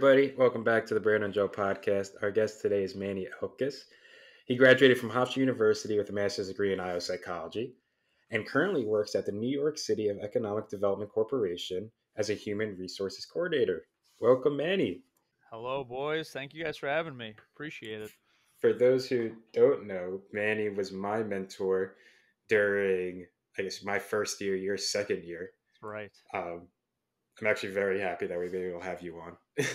everybody? Welcome back to the Brando and Joe Podcast. Our guest today is Emanuel Elkass. He graduated from Hofstra University with a master's degree in IO psychology and currently works at the New York City of Economic Development Corporation as a human resources coordinator. Welcome, Manny. Hello, boys. Thank you guys for having me. Appreciate it. For those who don't know, Manny was my mentor during, I guess, my first year, your second year. That's right. I'm actually very happy that we've been able to have you on. It's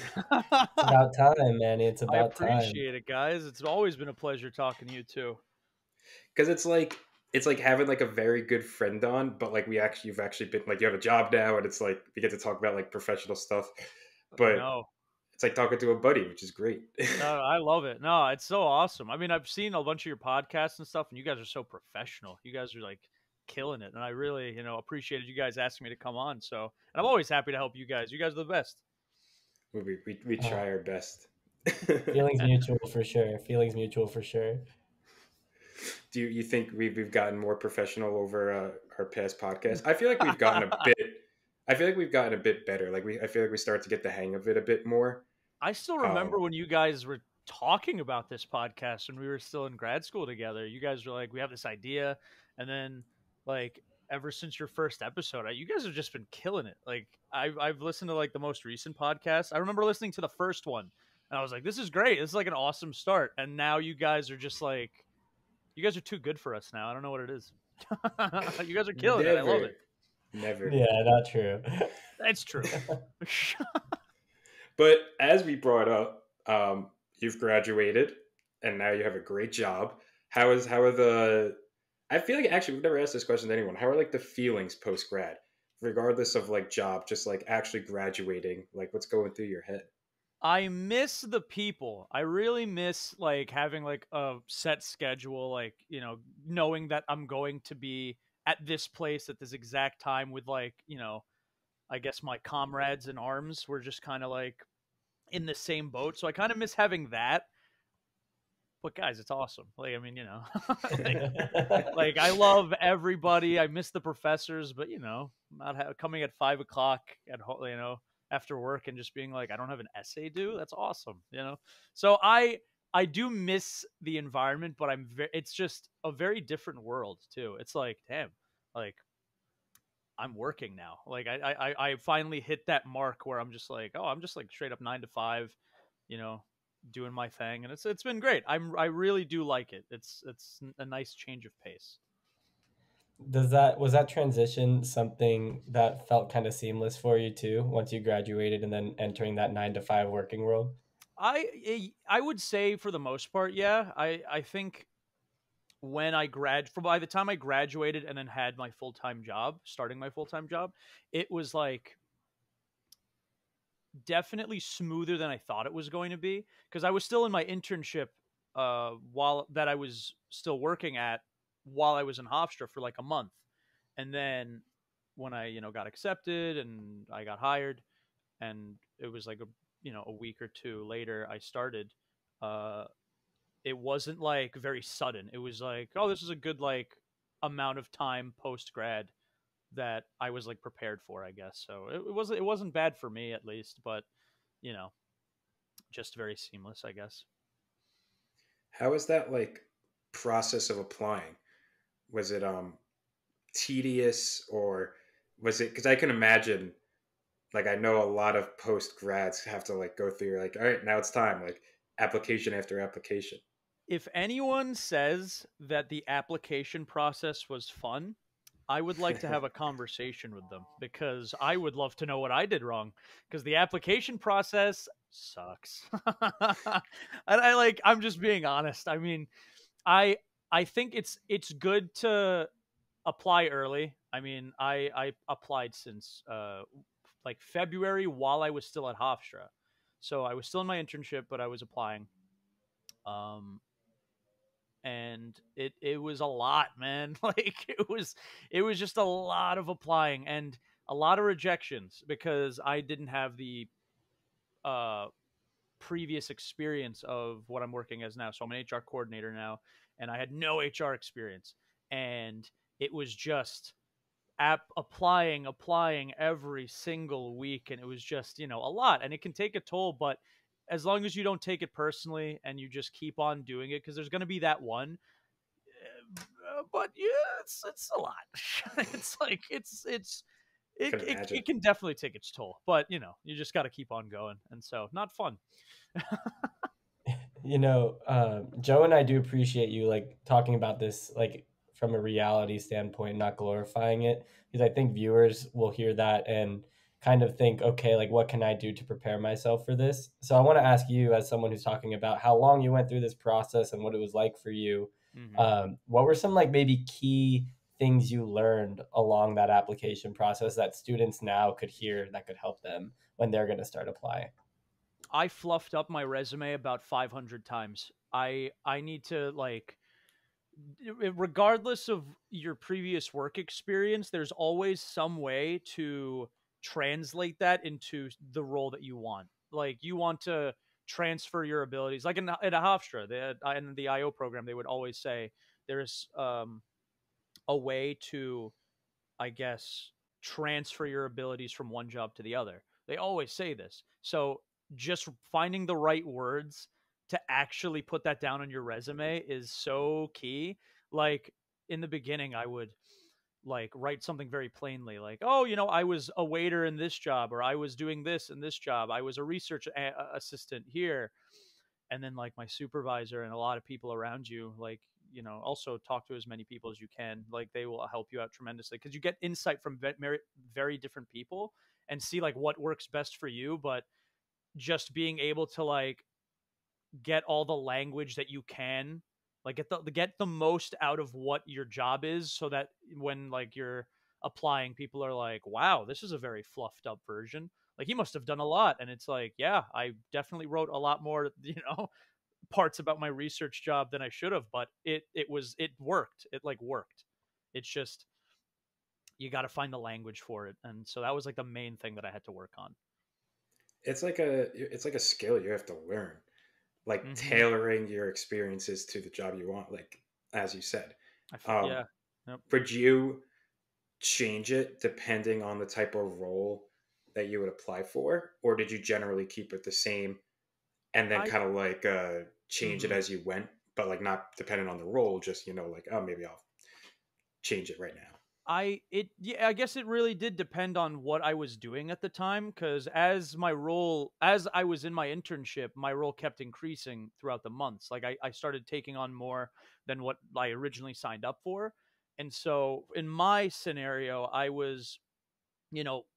about time, Manny. It's I about time. appreciate it, guys. It's always been a pleasure talking to you too. Because it's like having like a very good friend on, but like you've actually been like you have a job now, and it's like we get to talk about like professional stuff, but No, it's like talking to a buddy, which is great. no, I love it. No, it's so awesome. I mean, I've seen a bunch of your podcasts and stuff, and you guys are so professional. You guys are like killing it, and I really, appreciated you guys asking me to come on. So, and I'm always happy to help you guys. You guys are the best. we try our best. Feelings mutual for sure. Feelings mutual for sure. Do you think we've gotten more professional over our past podcasts? I feel like we've gotten a bit. I feel like we've gotten a bit better. I feel like we start to get the hang of it a bit more. I still remember when you guys were talking about this podcast when we were still in grad school together. You guys were like, we have this idea. And then, like, ever since your first episode, you guys have just been killing it. Like, I've listened to, like, the most recent podcast. I remember listening to the first one. And I was like, this is great. This is, like, an awesome start. And now you guys are just, like, you guys are too good for us now. I don't know what it is. You guys are killing it. I love it. Never. Yeah, not true. That's true. But as we brought up, you've graduated and now you have a great job. How are the? I feel like actually we've never asked this question to anyone. How are like the feelings post grad, regardless of like job, just like actually graduating? Like what's going through your head? I miss the people. I really miss like having like a set schedule, like, knowing that I'm going to be at this place at this exact time with like, I guess my comrades in arms were just kind of like in the same boat. So I kind of miss having that. But guys, it's awesome. Like, I mean, like I love everybody. I miss the professors, but not coming at 5 o'clock at home, after work and just being like, I don't have an essay due. That's awesome. So I do miss the environment, but it's just a very different world too. It's like, damn, like I'm working now. Like I finally hit that mark where I'm just like, oh, I'm just like straight up 9 to 5, doing my thing, and it's been great. I really do like it. It's a nice change of pace. Was that transition something that felt kind of seamless for you too, once you graduated and then entering that 9 to 5 working world? I would say for the most part, yeah. I think by the time I graduated and then had my full-time job, starting my full-time job, it was like definitely smoother than I thought it was going to be, because I was still in my internship while that I was still working at while I was in Hofstra for like a month. And then when I, got accepted and I got hired, and it was like a week or two later I started, it wasn't like very sudden. It was like, oh, this is a good like amount of time post grad that I was like prepared for, I guess. So it wasn't bad for me at least, but just very seamless, I guess. How was that like process of applying? Was it tedious, or was it, because I can imagine, like I know a lot of post grads have to like go through like, all right, now it's time, like application after application. If anyone says that the application process was fun, I would like to have a conversation with them, because I would love to know what I did wrong, because the application process sucks. And I'm just being honest. I mean, I think it's good to apply early. I mean, I applied since like February while I was still at Hofstra. So I was still in my internship, but I was applying. And it was a lot, man. Like it was just a lot of applying and a lot of rejections, because I didn't have the uh previous experience of what I'm working as now. So I'm an HR coordinator now, and I had no HR experience, and it was just applying every single week, and it was just, a lot, and it can take a toll, but as long as you don't take it personally and you just keep on doing it, because there's going to be that one, but yeah, it's a lot. It's like Could imagine. it can definitely take its toll, but you just got to keep on going, and so not fun. Joe and I do appreciate you like talking about this like from a reality standpoint, not glorifying it, because I think viewers will hear that and kind of think, okay, like what can I do to prepare myself for this? So I want to ask you, as someone who's talking about how long you went through this process and what it was like for you, what were some like maybe key things you learned along that application process that students now could hear that could help them when they're going to start applying? I fluffed up my resume about 500 times. I need to, like, regardless of your previous work experience, there's always some way to translate that into the role that you want. Like, you want to transfer your abilities. Like in a Hofstra, in the IO program, they would always say there's a way to, I guess, transfer your abilities from one job to the other. They always say this. So just finding the right words to actually put that down on your resume is so key. Like, in the beginning, I would like write something very plainly, like, oh, I was a waiter in this job, or I was doing this in this job, I was a research assistant here. And then, like, my supervisor and a lot of people around you, like, also talk to as many people as you can. Like, they will help you out tremendously, because you get insight from very, very different people and see like what works best for you. But just being able to, like, get all the language that you can, like, get the most out of what your job is, so that when, like, you're applying, people are like, wow, this is a very fluffed up version, like, he must have done a lot. And it's like, yeah, I definitely wrote a lot more, parts about my research job than I should have, but it worked. It, like, worked. It's just, you got to find the language for it, and so that was like the main thing that I had to work on. It's like a skill you have to learn, like Mm-hmm. tailoring your experiences to the job you want, like as you said. um Yeah. Yep. would you change it depending on the type of role that you would apply for, or did you generally keep it the same and then I kind of like change it mhm. as you went, but like not dependent on the role, just like, oh, maybe I'll change it right now? Yeah, I guess it really did depend on what I was doing at the time, because as I was in my internship, my role kept increasing throughout the months. Like, I started taking on more than what I originally signed up for. And so in my scenario, I was,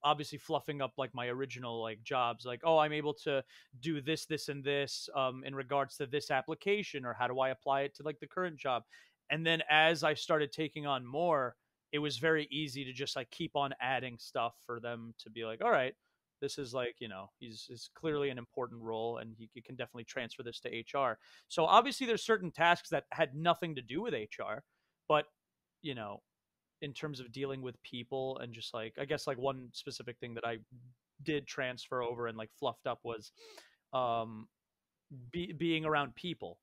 obviously fluffing up like my original like jobs, like, oh, I'm able to do this and this in regards to this application, or how do I apply it to like the current job. And then as I started taking on more, it was very easy to just like keep on adding stuff for them to be like, all right, this is like, he's clearly an important role, and he can definitely transfer this to HR. So obviously there's certain tasks that had nothing to do with HR, but, you know in terms of dealing with people, and just like, I guess, like, one specific thing that I did transfer over and like fluffed up was um being around people.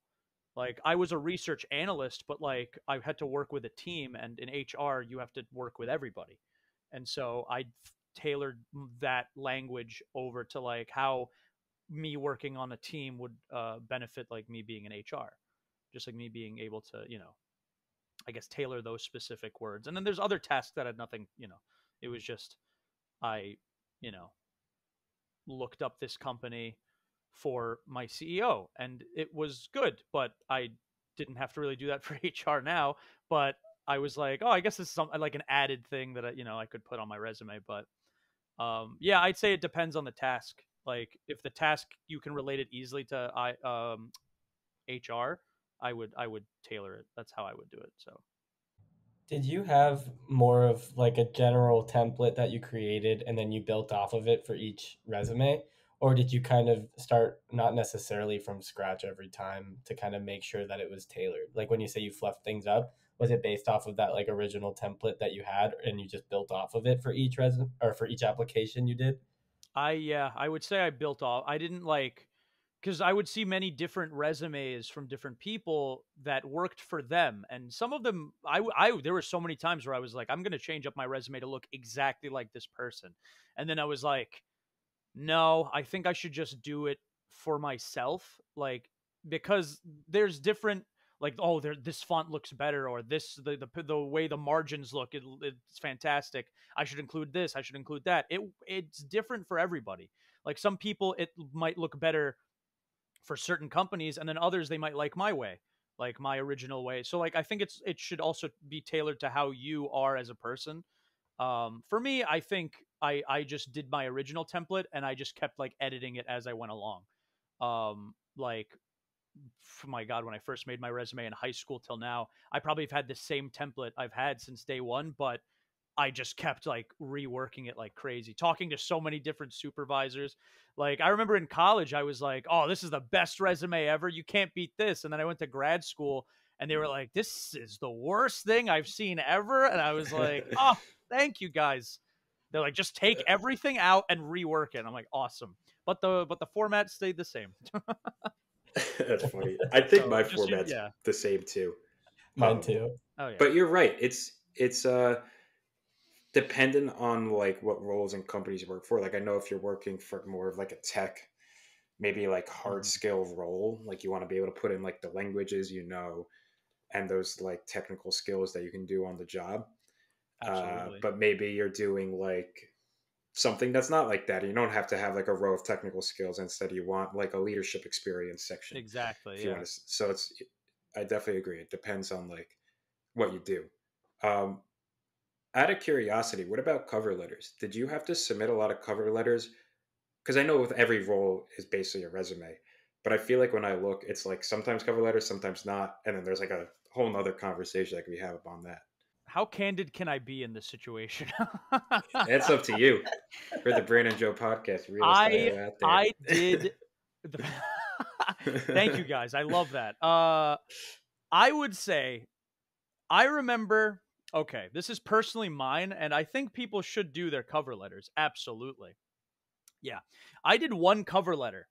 Like, I was a research analyst, but like I had to work with a team, and in HR you have to work with everybody. And so I tailored that language over to like how me working on a team would benefit like me being in HR, just like me being able to, I guess, tailor those specific words. And then there's other tasks that had nothing, it was just, I, you know, looked up this company for my CEO, and it was good, but I didn't have to really do that for HR now. But I was like, oh, I guess this is like an added thing that I could put on my resume. But yeah, I'd say it depends on the task. Like, if the task, you can relate it easily to HR, I would tailor it. That's how I would do it. So Did you have more of like a general template that you created and then you built off of it for each resume? Or did you kind of start not necessarily from scratch every time to kind of make sure that it was tailored? Like when you say you fluffed things up, was it based off of that like original template that you had and you just built off of it for each resume or for each application you did? yeah, I would say I built off. I didn't like because I would see many different resumes from different people that worked for them, and some of them, there were so many times where I was like, I'm going to change up my resume to look exactly like this person, and then I was like, no, I think I should just do it for myself, like, because there's different, like, oh, this font looks better, or this the way the margins look, it's fantastic. I should include this. I should include that. It's different for everybody. Like some people, it might look better for certain companies, and then others they might like my way, like my original way. So like I think it should also be tailored to how you are as a person. For me, I think I just did my original template and I just kept like editing it as I went along. Like, my God, when I first made my resume in high school till now, I probably have had the same template I've had since day one, but I just kept like reworking it like crazy, talking to so many different supervisors. Like I remember in college, I was like, "Oh, this is the best resume ever. You can't beat this." And then I went to grad school, and they were like, "This is the worst thing I've seen ever." And I was like, "Oh, thank you guys." They're like, "Just take everything out and rework it." I'm like, "Awesome." But the format stayed the same. That's funny. I think So my just format's the same too. Mine too. Oh yeah. But you're right. It's dependent on like what roles and companies you work for. Like I know if you're working for more of like a tech, maybe like hard skill role, like you want to be able to put in like the languages and those like technical skills that you can do on the job. Absolutely. But maybe you're doing like something that's not like that. You don't have to have like a row of technical skills. Instead, you want like a leadership experience section. Exactly. If you want to, so I definitely agree. It depends on like what you do. Um, Out of curiosity, what about cover letters? Did you have to submit a lot of cover letters? Because I know with every role is basically a resume, but I feel like when I look, it's like sometimes cover letters, sometimes not, and then there's like a whole nother conversation that we have on that. How candid can I be in this situation? It's up to you. For the Brando and Joe Podcast, realest IO out there. I did. Thank you guys. I love that. I would say I remember. Okay, this is personally mine, and I think people should do their cover letters. Absolutely. Yeah, I did one cover letter,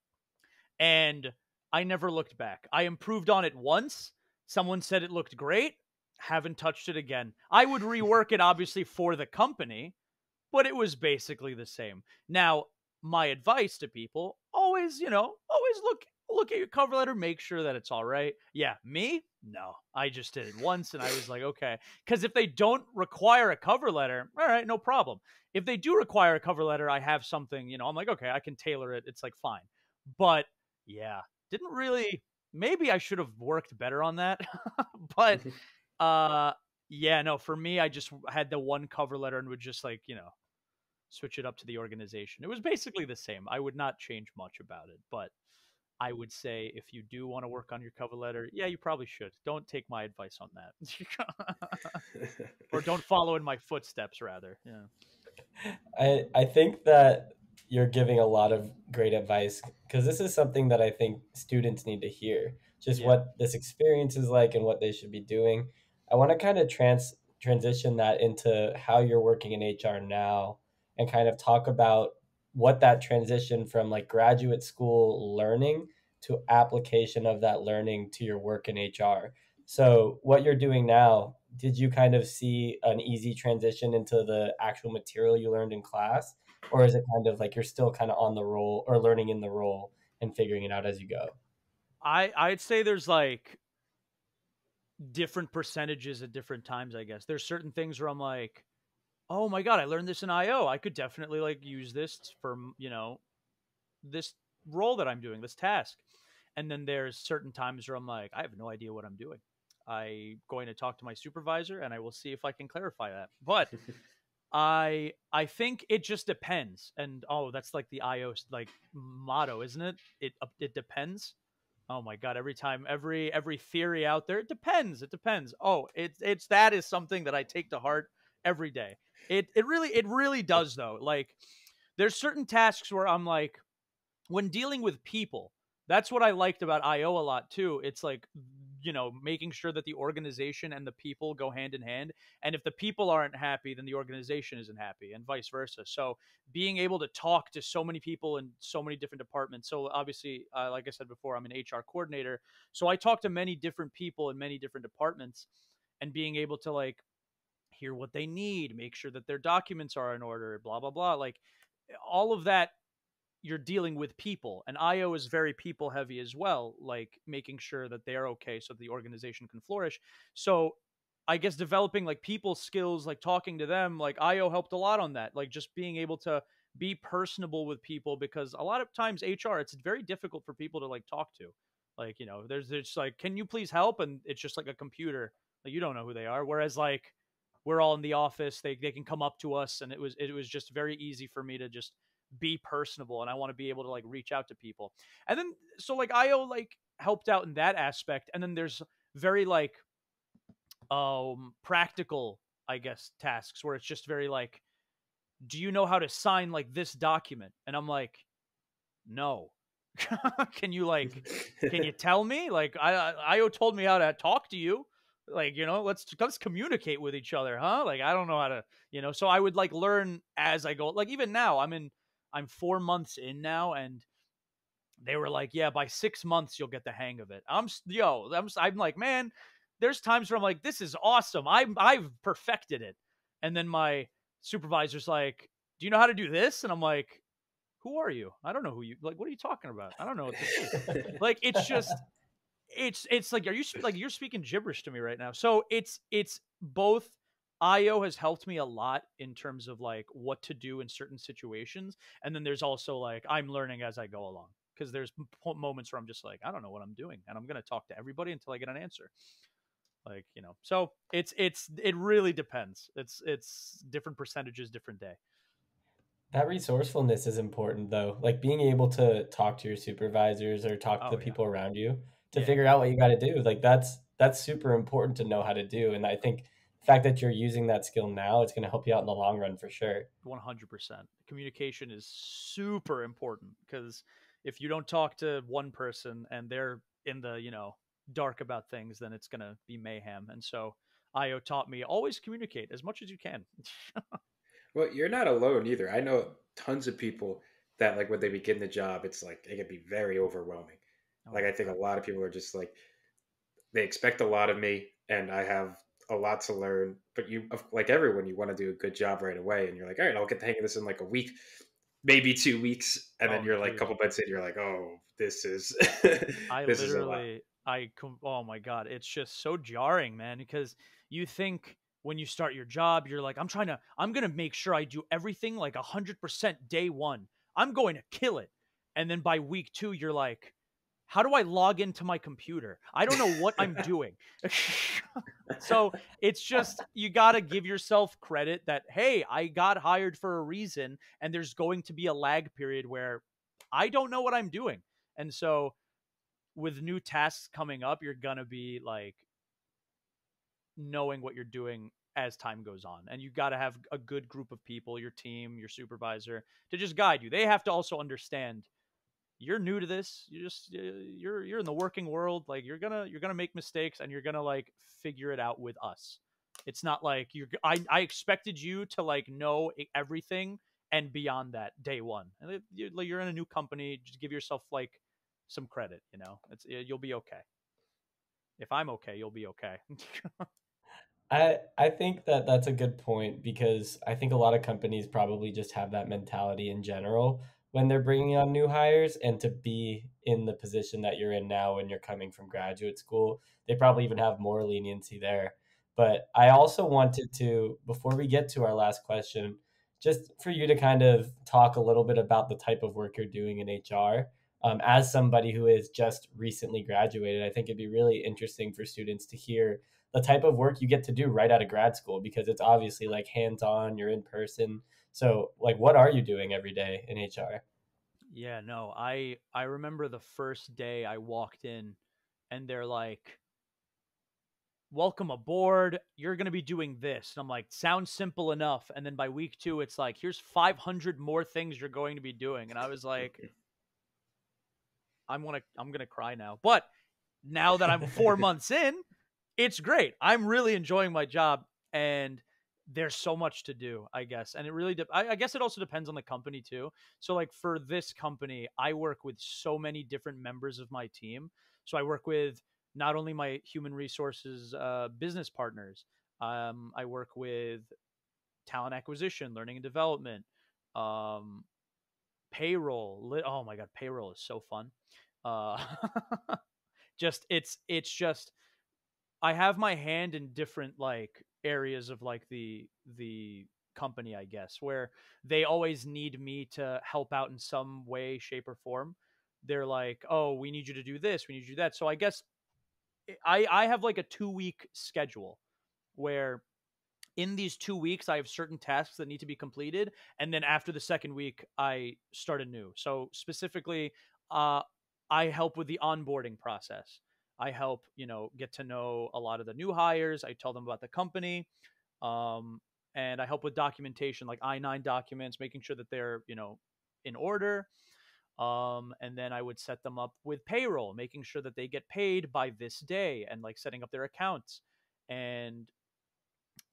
and I never looked back. I improved on it once. Someone said it looked great. Haven't touched it again. I would rework it, obviously, for the company, but it was basically the same. Now, my advice to people, always look at your cover letter, make sure that it's all right. Yeah, me? No. I just did it once and I was like, okay. Because if they don't require a cover letter, all right, no problem. If they do require a cover letter, I have something, I'm like, okay, I can tailor it. It's like fine. But yeah, didn't really, maybe I should have worked better on that. But yeah, no, for me, I just had the one cover letter and would just like, switch it up to the organization. It was basically the same. I would not change much about it, but I would say if you do want to work on your cover letter, yeah, you probably should. Don't take my advice on that. Or don't follow in my footsteps, rather. Yeah. I think that you're giving a lot of great advice because this is something that I think students need to hear. Just what this experience is like and what they should be doing. I want to kind of transition that into how you're working in HR now and kind of talk about what that transition from like graduate school learning to application of that learning to your work in HR. So what you're doing now, did you kind of see an easy transition into the actual material you learned in class? Or is it kind of like you're still kind of on the role or learning in the role and figuring it out as you go? I'd say there's like different percentages at different times, I guess. There's certain things where I'm like, oh my God, I learned this in IO. I could definitely like use this for, this role that I'm doing, this task. And then there's certain times where I'm like, I have no idea what I'm doing. I'm going to talk to my supervisor and I will see if I can clarify that. But I think it just depends. And that's like the IO like motto, isn't it? It depends. Oh my God, every time, every theory out there, it depends. It depends. Oh, that is something that I take to heart every day. It really does though. Like there's certain tasks where I'm like, when dealing with people, that's what I liked about IO a lot too. It's like making sure that the organization and the people go hand in hand. And if the people aren't happy, then the organization isn't happy, and vice versa. So being able to talk to so many people in so many different departments. So obviously, like I said before, I'm an HR coordinator. So I talk to many different people in many different departments, and being able to like hear what they need, make sure that their documents are in order, blah, blah, blah. Like all of that, you're dealing with people, and IO is very people heavy as well, like making sure that they're okay so the organization can flourish. So I guess developing like people skills, like talking to them, like IO helped a lot on that, like just being able to be personable with people, because a lot of times HR, it's very difficult for people to like talk to. Like, there's just like, can you please help? And it's just like a computer, like you don't know who they are. Whereas like we're all in the office, they can come up to us, and it was just very easy for me to just be personable, and I want to be able to like reach out to people. And then so like IO like helped out in that aspect. And then there's very like practical, I guess, tasks where it's just very like, do you know how to sign like this document? And I'm like, no. Can you tell me? Like IO told me how to talk to you. Like, let's communicate with each other, huh? Like, I don't know how to, so I would like learn as I go. Like even now I'm 4 months in now, and they were like, yeah, by 6 months, you'll get the hang of it. I'm like, man, there's times where I'm like, this is awesome. I've perfected it. And then my supervisor's like, do you know how to do this? And I'm like, who are you? I don't know who you, like, what are you talking about? I don't know what this is. Like, it's just, it's like, you're speaking gibberish to me right now. So it's both. IO has helped me a lot in terms of like what to do in certain situations. And then there's also like, I'm learning as I go along, because there's moments where I'm just like, I don't know what I'm doing, and I'm going to talk to everybody until I get an answer. Like, so it really depends. It's different percentages, different day. That resourcefulness is important, though. Like being able to talk to your supervisors or talk to the yeah. people around you to figure out what you got to do. Like that's super important to know how to do. And I think the fact that you're using that skill now, it's going to help you out in the long run for sure. 100%. Communication is super important, because if you don't talk to one person and they're in the, dark about things, then it's going to be mayhem. And so IO taught me, always communicate as much as you can. Well, you're not alone either. I know tons of people that like when they begin the job, it's like it can be very overwhelming. Like I think a lot of people are just like they expect a lot of me, and I have a lot to learn. But like everyone, you want to do a good job right away, and you're like, all right, I'll get the hang of this in like a week, maybe 2 weeks, and then you're like a couple months in, you're like, oh, this is this is a lot. Oh my God, it's just so jarring, man, because you think when you start your job, you're like, I'm going to make sure I do everything like 100% day one. I'm going to kill it. And then by week 2, you're like, how do I log into my computer? I don't know what I'm doing. So it's just, you got to give yourself credit that, hey, I got hired for a reason, and there's going to be a lag period where I don't know what I'm doing. And so with new tasks coming up, you're going to be like knowing what you're doing as time goes on. And you got to have a good group of people, your team, your supervisor, to just guide you. They have to also understand you're new to this. You're in the working world. Like you're gonna make mistakes, and you're gonna like figure it out with us. It's not like I expected you to like know everything and beyond that day one. And you're in a new company. Just give yourself like some credit. You'll be okay. If I'm okay, you'll be okay. I think that that's a good point, because I think a lot of companies probably just have that mentality in general when they're bringing on new hires, and to be in the position that you're in now when you're coming from graduate school, they probably even have more leniency there. But I also wanted to, before we get to our last question, just for you to kind of talk a little bit about the type of work you're doing in HR. As somebody who is just recently graduated, I think it'd be really interesting for students to hear the type of work you get to do right out of grad school, because it's obviously like hands-on, you're in person. So like, what are you doing every day in HR? Yeah, no, I remember the first day I walked in, and they're like, welcome aboard. You're going to be doing this. And I'm like, sounds simple enough. And then by week 2, it's like, here's 500 more things you're going to be doing. And I was like, I'm going to cry now. But now that I'm 4 months in, it's great. I'm really enjoying my job, and there's so much to do, I guess. And it really, I guess it also depends on the company too. So like for this company, I work with so many different members of my team. So I work with not only my human resources business partners, I work with talent acquisition, learning and development, um, payroll. Oh my god, payroll is so fun. Uh, just it's just I have my hand in different like areas of like the company, I guess, where they always need me to help out in some way, shape, or form. They're like, "Oh, we need you to do this, we need you to do that." So I guess I have like a 2 week schedule where in these 2 weeks I have certain tasks that need to be completed, and then after the second week I start anew. So specifically, uh, I help with the onboarding process. I help, get to know a lot of the new hires. I tell them about the company, um, and I help with documentation, like I-9 documents, making sure that they're, in order. And then I would set them up with payroll, making sure that they get paid by this day, and like setting up their accounts. And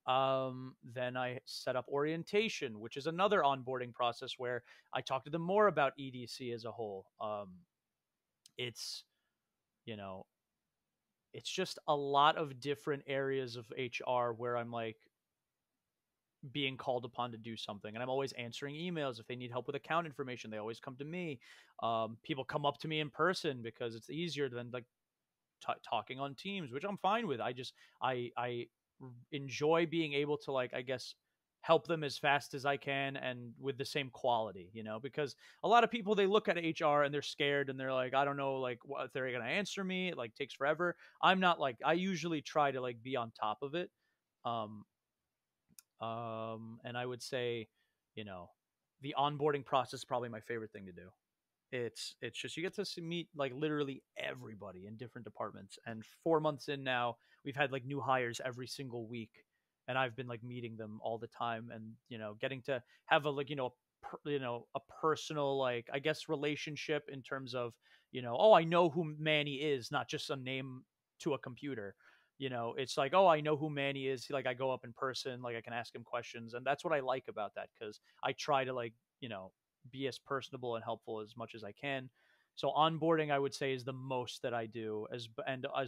then I set up orientation, which is another onboarding process where I talk to them more about EDC as a whole. It's, you know, it's just a lot of different areas of HR where I'm like being called upon to do something, and I'm always answering emails. If they need help with account information, they always come to me. People come up to me in person because it's easier than like talking on Teams, which I'm fine with. I enjoy being able to, like, I guess, help them as fast as I can and with the same quality, because a lot of people, they look at HR and they're scared and they're like, I don't know, like, what if they're going to answer me. It like takes forever. I'm not like, I usually try to like be on top of it. Um, and I would say, you know, the onboarding process is probably my favorite thing to do. It's just you get to meet like literally everybody in different departments. And 4 months in now, we've had like new hires every single week, and I've been like meeting them all the time, and getting to have a like a personal, like, I guess, relationship in terms of, oh, I know who Manny is, not just a name to a computer. It's like, oh, I know who Manny is. Like, I go up in person, like I can ask him questions, and that's what I like about that, because I try to like be as personable and helpful as much as I can. So onboarding, I would say, is the most that I do, as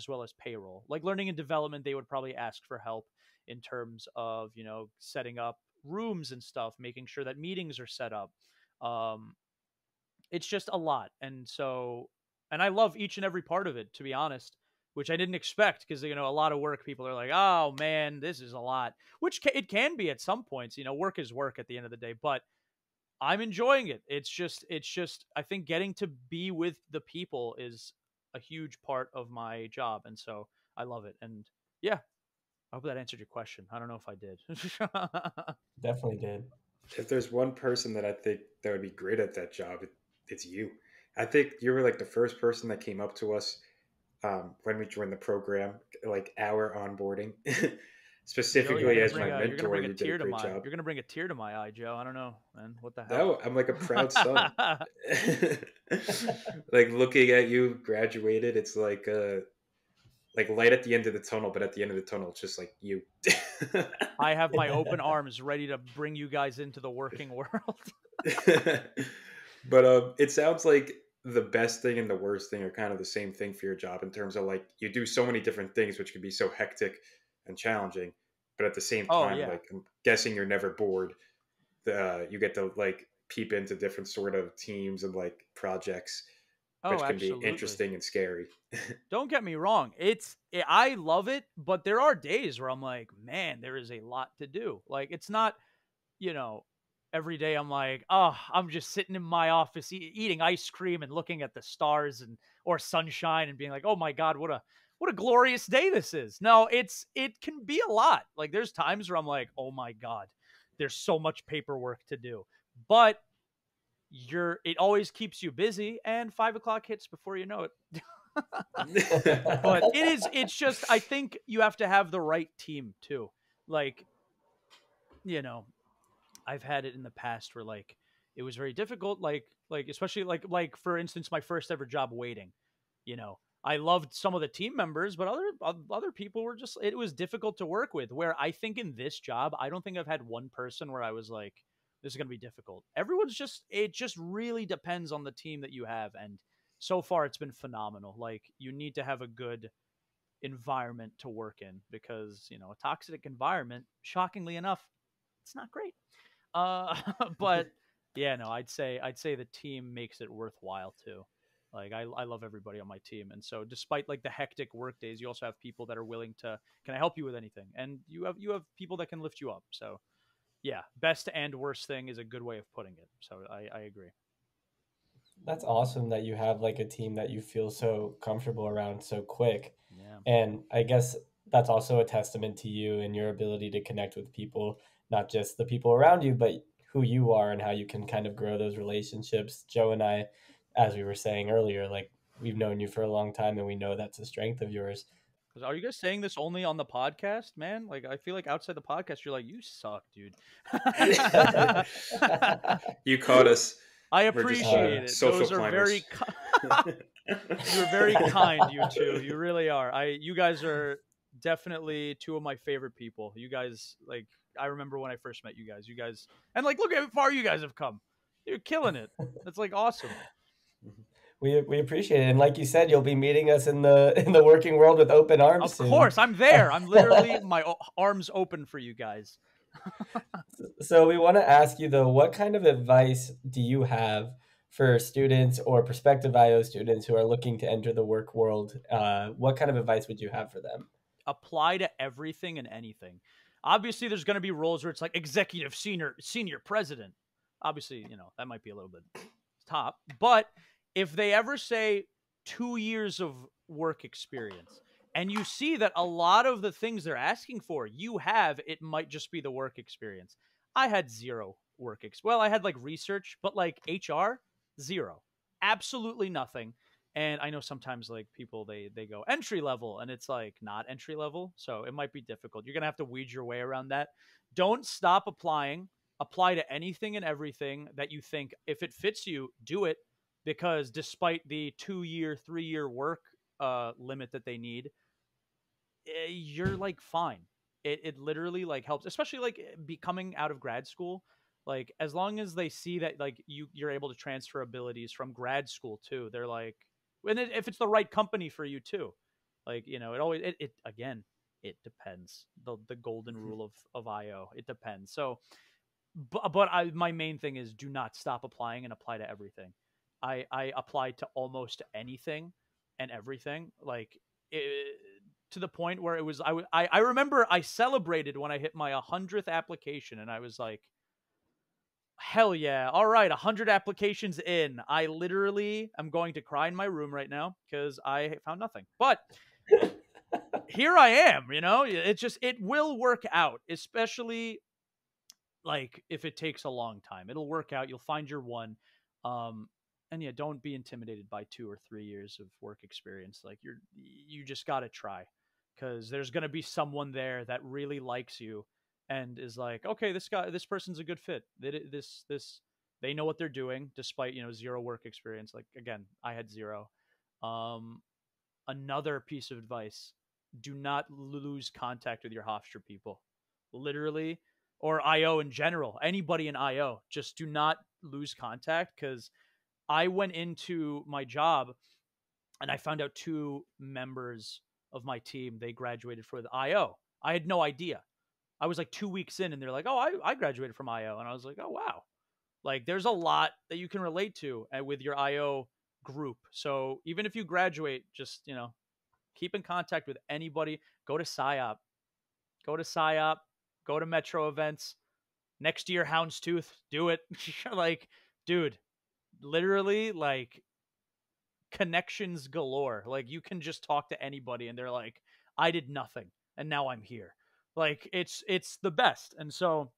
well as payroll. Like learning and development, they would probably ask for help in terms of setting up rooms and stuff, making sure that meetings are set up. Um, it's just a lot, and I love each and every part of it, to be honest. Which I didn't expect, because a lot of work, people are like, "Oh man, this is a lot," which it can be at some points. Work is work at the end of the day, but I'm enjoying it. It's just I think getting to be with the people is a huge part of my job, and so I love it. And yeah, I hope that answered your question. I don't know if I did. Definitely did. If there's one person that I think that would be great at that job, it's you. I think you were like the first person that came up to us when we joined the program, like our onboarding. Specifically as my mentor, you did a great job. You're gonna bring a tear to my eye, Joe. I don't know, man. What the hell? No, I'm like a proud son. Like looking at you graduated, it's like light at the end of the tunnel, but at the end of the tunnel, it's just like you. I have my open arms ready to bring you guys into the working world. But it sounds like the best thing and the worst thing are kind of the same thing for your job, in terms of like you do so many different things, which can be so hectic and challenging, but at the same time, yeah. like I'm guessing you're never bored. You get to like peep into different sort of teams and like projects, which can Absolutely. be interesting and scary. Don't get me wrong. I love it, but there are days where I'm like, man, there is a lot to do. Like, it's not, every day I'm like, oh, I'm just sitting in my office eating ice cream and looking at the stars or sunshine and being like, oh my God, what a glorious day this is. No, it can be a lot. Like, there's times where I'm like, oh my God, there's so much paperwork to do, but it always keeps you busy, and 5 o'clock hits before you know it. But it's just, I think you have to have the right team too. Like, I've had it in the past where like it was very difficult, like especially like for instance, my first ever job waiting. I loved some of the team members, but other people were just, it was difficult to work with. Where I think in this job, I don't think I've had one person where I was like, this is going to be difficult. Everyone's just, it just really depends on the team that you have. And so far it's been phenomenal. Like, you need to have a good environment to work in, because, you know, a toxic environment, shockingly enough, it's not great. But yeah, no, I'd say the team makes it worthwhile too. Like, I love everybody on my team. And so despite like the hectic work days, you also have people that are willing to, can I help you with anything? And you have people that can lift you up. So yeah, best and worst thing is a good way of putting it. So I agree. That's awesome that you have like a team that you feel so comfortable around so quick. Yeah. And I guess that's also a testament to you and your ability to connect with people, not just the people around you, but who you are and how you can kind of grow those relationships. Joe and I, as we were saying earlier, like, we've known you for a long time and we know that's a strength of yours. Are you guys saying this only on the podcast, man? Like, I feel like outside the podcast, you're like, you suck, dude. You caught us. I appreciate it. Those are very you're very kind, you two. You really are. You guys are definitely two of my favorite people. You guys, like, I remember when I first met you guys, and like, look at how far you guys have come. You're killing it. That's like awesome. We appreciate it, and like you said, you'll be meeting us in the working world with open arms. Of course, I'm there. I'm literally my arms open for you guys. So we want to ask you though, what kind of advice do you have for students or prospective IO students who are looking to enter the work world? What kind of advice would you have for them? Apply to everything and anything. Obviously, there's going to be roles where it's like executive, senior president. Obviously, you know, that might be a little bit top, but if they ever say 2 years of work experience and you see that a lot of the things they're asking for, you have, it might just be the work experience. I had zero work well, I had like research, but like HR, zero. Absolutely nothing. And I know sometimes like people, they go entry level, and it's like not entry level. So it might be difficult. You're going to have to weed your way around that. Don't stop applying. Apply to anything and everything that you think, if it fits you, do it. Because despite the 2-year, 3-year work limit that they need, you're like fine. It literally like helps, especially like becoming out of grad school. Like, as long as they see that like you're able to transfer abilities from grad school too, they're like, and if it's the right company for you too, like, you know, it again, it depends. The golden rule of IO, it depends. So, but my main thing is, do not stop applying and apply to everything. I applied to almost anything and everything, like to the point where it was, I remember I celebrated when I hit my 100th application, and I was like, hell yeah, all right, 100 applications in. I literally am going to cry in my room right now because I found nothing. But here I am, you know, it will work out, especially like if it takes a long time. It'll work out. You'll find your one. And yeah, don't be intimidated by 2 or 3 years of work experience. Like, you just got to try, because there's going to be someone there that really likes you and is like, okay, this person's a good fit. They know what they're doing despite, you know, zero work experience. Like, again, I had zero. Another piece of advice: do not lose contact with your Hofstra people. Literally, or IO in general, anybody in IO, just do not lose contact, because I went into my job and I found out 2 members of my team, they graduated from the IO. I had no idea. I was like 2 weeks in and they're like, oh, I graduated from IO. And I was like, oh, wow. Like, there's a lot that you can relate to with your IO group. So even if you graduate, just, you know, keep in contact with anybody. Go to PSYOP. Go to Metro events. Next year, Houndstooth, do it. Like, dude, literally, like, connections galore. Like, you can just talk to anybody and they're like, I did nothing and now I'm here. Like, it's the best. And so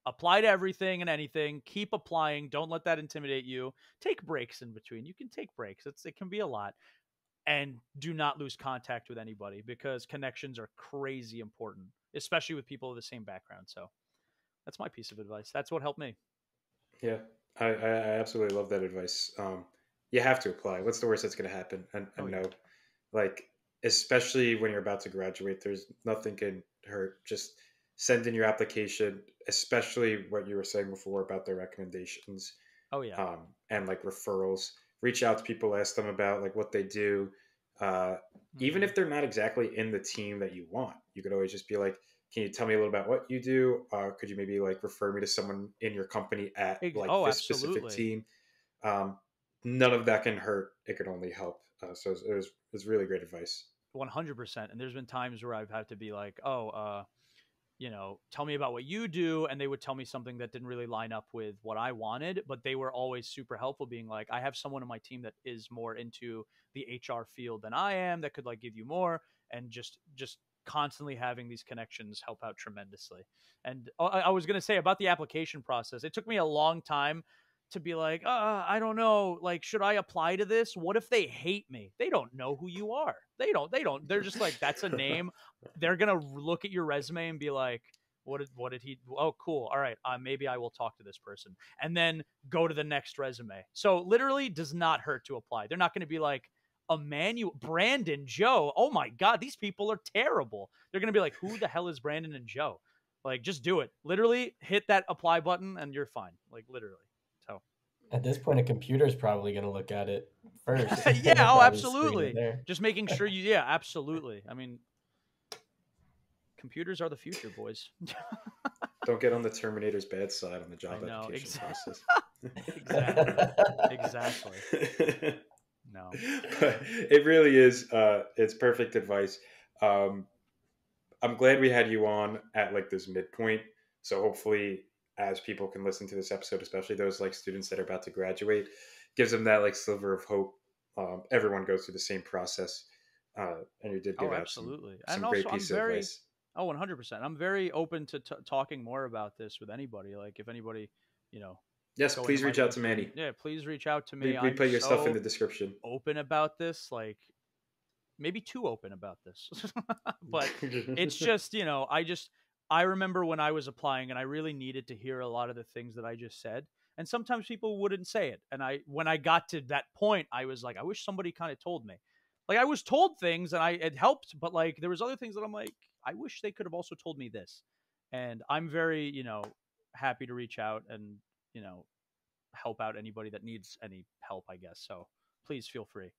apply to everything and anything. Keep applying. Don't let that intimidate you. Take breaks in between. You can take breaks. It can be a lot. And do not lose contact with anybody, because connections are crazy important, especially with people of the same background. So that's my piece of advice. That's what helped me. Yeah, I absolutely love that advice. You have to apply. What's the worst that's going to happen? And no. Yeah. Like, especially when you're about to graduate, there's nothing can hurt. Just send in your application, especially what you were saying before about the recommendations, Oh yeah. and like referrals. Reach out to people, ask them about like what they do. Uh, Even Mhm. if they're not exactly in the team that you want, you could always just be like, "Can you tell me a little about what you do? Could you maybe like refer me to someone in your company at like Oh, this specific absolutely. team?" Um, None of that can hurt. It could only help. So it was really great advice. 100%. And there's been times where I've had to be like, oh, tell me about what you do. And they would tell me something that didn't really line up with what I wanted, but they were always super helpful, being like, I have someone on my team that is more into the HR field than I am that could like give you more. And just constantly having these connections help out tremendously. And I was going to say about the application process, it took me a long time to be like, I don't know, like, should I apply to this? What if they hate me? They don't know who you are. They're just like, that's a name. They're gonna look at your resume and be like, what did he? Oh, cool. All right, maybe I will talk to this person, and then go to the next resume. So literally, does not hurt to apply. They're not going to be like Emanuel, Brandon, Joe. Oh my God, these people are terrible. They're going to be like, who the hell is Brandon and Joe? Like, just do it. Literally, hit that apply button, and you're fine. Like literally. So At this point, a computer's probably going to look at it first. yeah, They'll oh, probably screen it absolutely. there. Just making sure you. Yeah, absolutely. I mean, computers are the future, boys. Don't get on the Terminator's bad side on the I job know application process. exactly, exactly. No, But it really is. It's perfect advice. Um, I'm glad we had you on at like this midpoint. So hopefully, as people can listen to this episode, especially those like students that are about to graduate, gives them that like sliver of hope. Everyone goes through the same process, and you did oh, give out some absolutely. And some also, great I'm pieces of very, advice. oh, 100%. I'm very open to talking more about this with anybody. Like, if anybody, you know, Yes, go into please my reach out to LinkedIn, Manny. yeah, please reach out to me. We I'm put your stuff in so the description. open about this. Like, maybe too open about this, but it's just, I remember when I was applying and I really needed to hear a lot of the things that I just said. And sometimes people wouldn't say it. And when I got to that point, I was like, I wish somebody kind of told me. Like, I was told things and it helped, but like there was other things that I'm like, I wish they could have also told me this. And I'm very, happy to reach out and, you know, help out anybody that needs any help, I guess. So please feel free.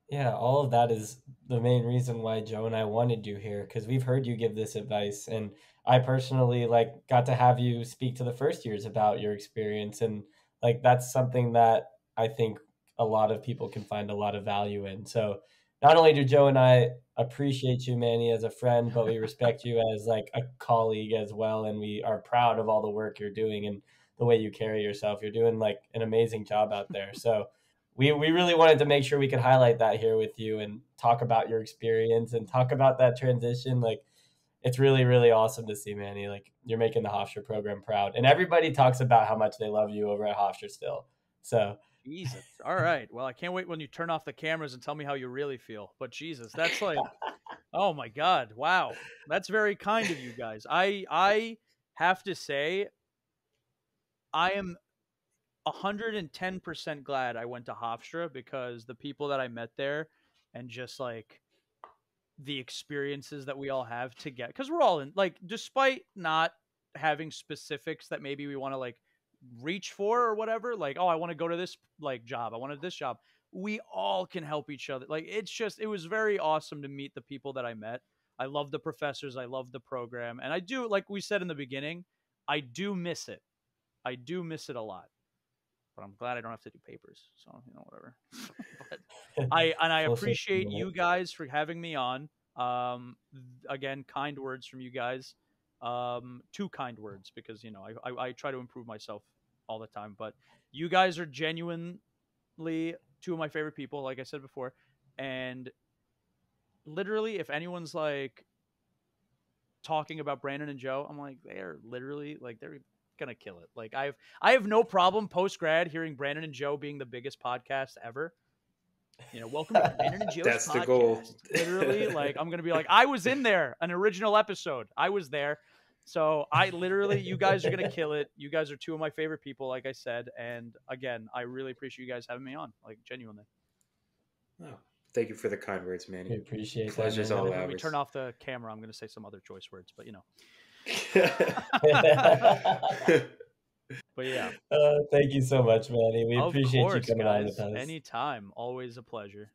Yeah, all of that is the main reason why Joe and I wanted you here, because we've heard you give this advice, and I personally like got to have you speak to the first years about your experience, and like that's something that I think a lot of people can find a lot of value in. So not only do Joe and I appreciate you, Manny, as a friend, but we respect you as like a colleague as well, and we are proud of all the work you're doing and the way you carry yourself. You're doing like an amazing job out there. So we really wanted to make sure we could highlight that here with you and talk about your experience and talk about that transition. Like it's really, really awesome to see, Manny. Like you're making the Hofstra program proud. And everybody talks about how much they love you over at Hofstra still. So Jesus. All right. Well, I can't wait when you turn off the cameras and tell me how you really feel. But Jesus, that's like, oh my God. Wow. That's very kind of you guys. I have to say, I am 110% glad I went to Hofstra, because the people that I met there and just like the experiences that we all have together, because we're all in, like, despite not having specifics that maybe we want to like reach for or whatever, like, oh, I want to go to this like job, I wanted this job, we all can help each other. Like, it was very awesome to meet the people that I met. I love the professors, I love the program, and I do, like we said in the beginning, I do miss it. I do miss it a lot, but I'm glad I don't have to do papers. So, whatever. But I full safety appreciate net. you guys for having me on. Again, kind words from you guys. Two kind words, because I try to improve myself all the time. But you guys are genuinely two of my favorite people, like I said before. And literally, if anyone's like talking about Brandon and Joe, I'm like, they're literally like they're gonna kill it. Like I have no problem post grad hearing Brandon and Joe being the biggest podcast ever. Welcome to Brandon and Joe's That's the podcast. goal. Literally, like I'm gonna be like, I was in there, an original episode. I was there. So I literally, you guys are gonna kill it. You guys are two of my favorite people, like I said. And again, I really appreciate you guys having me on, like genuinely. Oh, Thank you for the kind words, Manny. We appreciate Pleasure's that, all man. And when we ours. turn off the camera, I'm going to say some other choice words, but but yeah. Thank you so much, Manny. We Of appreciate you course, coming on guys. with us. Anytime. Always a pleasure.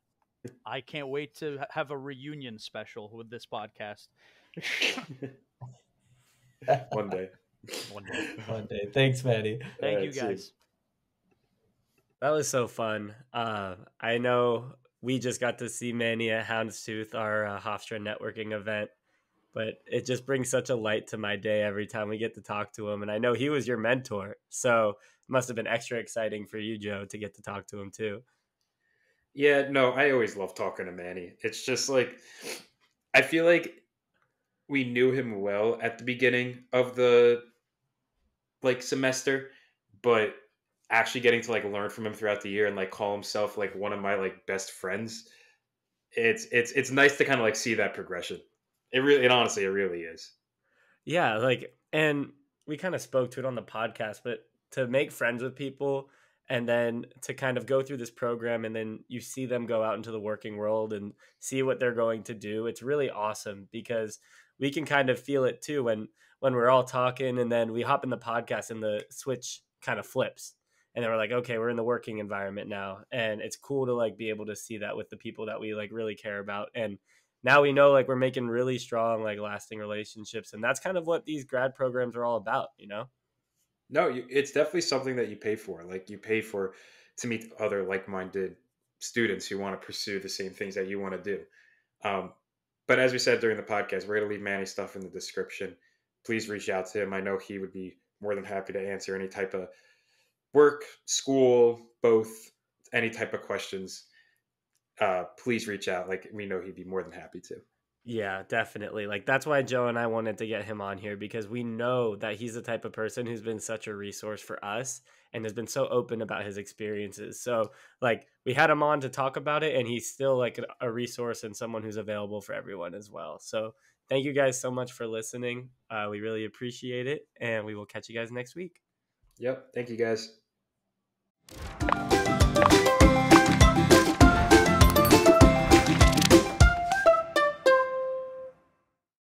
I can't wait to have a reunion special with this podcast. One day. One day. One day. Thanks, Manny. Thank All you, right, see guys. That was so fun. I know we just got to see Manny at Houndstooth, our Hofstra networking event, but it just brings such a light to my day every time we get to talk to him. And I know he was your mentor, so it must have been extra exciting for you, Joe, to get to talk to him too. Yeah, no, I always love talking to Manny. It's just like, I feel like we knew him well at the beginning of the like semester, but actually getting to like learn from him throughout the year and like call himself like one of my like best friends, it's nice to kind of like see that progression. It honestly, it really is. Yeah, like, and we kind of spoke to it on the podcast, but to make friends with people and then to kind of go through this program and then you see them go out into the working world and see what they're going to do, it's really awesome because we can kind of feel it too when we're all talking and then we hop in the podcast and the switch kind of flips. And then we're like, okay, we're in the working environment now. And it's cool to like be able to see that with the people that we like really care about. And now we know like we're making really strong, like lasting relationships. And that's kind of what these grad programs are all about, you know? No, it's definitely something that you pay for. Like you pay for to meet other like-minded students who want to pursue the same things that you want to do. But as we said during the podcast, we're going to leave Manny's stuff in the description. Please reach out to him. I know he would be more than happy to answer any type of work, school, both, any type of questions. Please reach out. Like we know he'd be more than happy to. Yeah, definitely. Like that's why Joe and I wanted to get him on here because we know that he's the type of person who's been such a resource for us and has been so open about his experiences. So like we had him on to talk about it and he's still like a resource and someone who's available for everyone as well. So thank you guys so much for listening. We really appreciate it and we will catch you guys next week. Yep. Thank you guys.